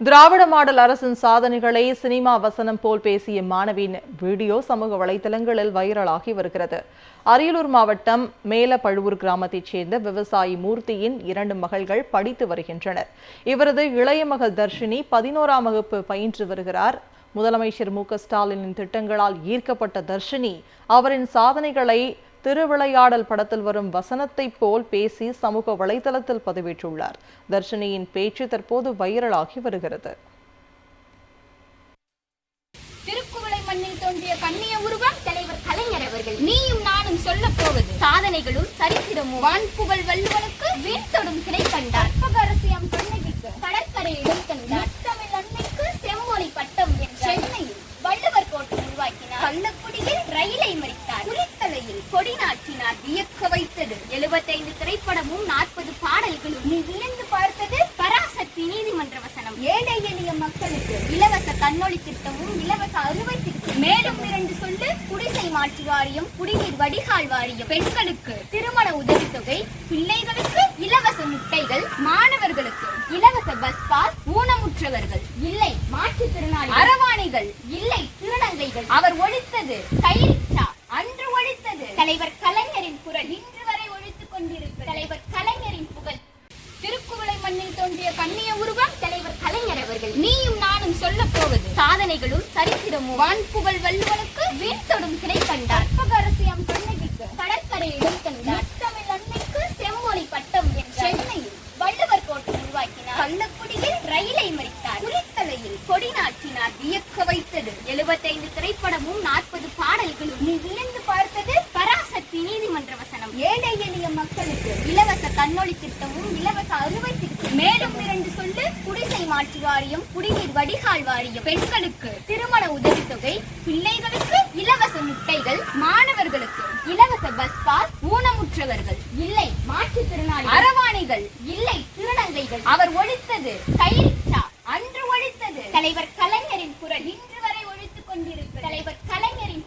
திராவிட model அரசின் சாதனைகளை cinema வசனம் போல் பேசிய மாணவியின் வீடியோ சமூக வலைதளங்களில் வைரலாகி வருகிறது. அரியலூர் மாவட்டம் மேலப்பழுவூர் கிராமத்தைச் சேர்ந்த விவசாயி மூர்த்தியின் 2 மகள்கள் படித்து வருகின்றனர். இவரது இளைய மகள் தர்ஷினி 11ஆம் வகுப்பு பயின்று வருகிறார். முதலமைச்சர் மு.க.ஸ்டாலினின் திட்டங்களால் ஈர்க்கப்பட்ட தர்ஷினி அவரின் சாதனைகளை திருவிளையாடல் படத்தில் வரும் வசனத்தை போல் பேசி சமூக வலைதளத்தில் பதிவிட்டுள்ளார். தர்ஷினியின் பேச்சு தற்போது வைரலாகி வருகிறது. திருக்குவளை மண்ணில் தோன்றிய கண்ணிய உருவம் தலைவர் கலைஞர் அவர்கள். நீயும் நானும் சொல்ல போவது சாதனைகளும் சரித்திரமும். வான்புகழ் வள்ளுவனுக்கு வீழ்த்தொடும் சிறை கண்டார். அரசியம் கண்ணகிக்கு கடற்கரையிலும் கண்டார். தமிழ் அன்னைக்கு செம்மொழி பட்டம் என்றார். சென்னையில் வள்ளுவர் கோட்டம் உருவாக்கினார். கள்ளக்குடியில் ரயிலை மறித்தார். குளித்தலையில் கொடி நாட்டினார். வியக்க வைத்தது 75 திரைப்படமும் 40 பாடல்களும். நீ வியந்து பார்த்தது பராசக்தி நீதிமன்ற வசனம். ஏழை எளிய மக்களுக்கு இலவச கண்ணொளி திட்டமும் இலவச அறுவை திட்டம். மேலும் 2 சொல்லு குடிசை மாற்று வாரியம், குடிநீர் வடிகால் வாரியம். பெண்களுக்கு திருமண உதவித்தொகை, பிள்ளைகளுக்கு இலவச முட்டைகள், மாணவர்களுக்கு இலவச பஸ் பாஸ், ஊனமுற்றவர்கள் இல்லை மாற்றுத்திறனாளி, அரவாணிகள் இல்லை திருநங்கைகள். அவர் ஒழித்தது கைரிக்ஷா, அன்று ஒழித்தது தலைவர் கலைஞரின் குரல், இன்று வரை ஒழித்துக் கொண்டிருக்கிறது தலைவர் கலைஞரின் புகழ். திருக்குவளை மண்ணில் தோன்றிய கண்ணிய உருவம் தலைவர் கலைஞர் அவர்கள். நீயும் நானும் சொல்ல போவது சாதனைகளும் சரித்திரமும். வான்புகழ் வள்ளுவனுக்கு வீழ்த்தொடும் சிறை கண்டார். அரசியம் கண்ணகிக்கு கடற்கரையிலும் கண்டார். தமிழ் அன்னைக்கு செம்மொழி பட்டம் என்றார். சென்னையில் வள்ளுவர் கோட்டம் உருவாக்கினார். கள்ளக்குடியில் ரயிலை மறித்தார். குளித்தலையில் கொடி நாட்டினார். வியக்க வைத்தது 75 திரைப்படமும் 40 பாடல்களும். நீ வியந்து பார்த்தது பராசக்தி நீதிமன்ற வசனம். ஏழை எளிய மக்களுக்கு இலவச கண்ணொளி திட்டமும் இலவச அறுவை திட்டம். மேலும் 2 சொல்லு குடிசை மாற்று வாரியம், குடிநீர் வடிகால் வாரியம். பெண்களுக்கு திருமண உதவித்தொகை, பிள்ளைகளுக்கு இலவச முட்டைகள், மாணவர்களுக்கு இலவச பஸ் பாஸ், ஊனமுற்றவர்கள் இல்லை மாற்றுத்திறனாளி, அரவாணிகள் இல்லை திருநங்கைகள். அவர் ஒழித்தது கைரிக்ஷா, அன்று ஒழித்தது தலைவர் கலைஞரின் குரல், இன்று வரை ஒழித்துக் கொண்டிருக்கிறது தலைவர் கலைஞரின்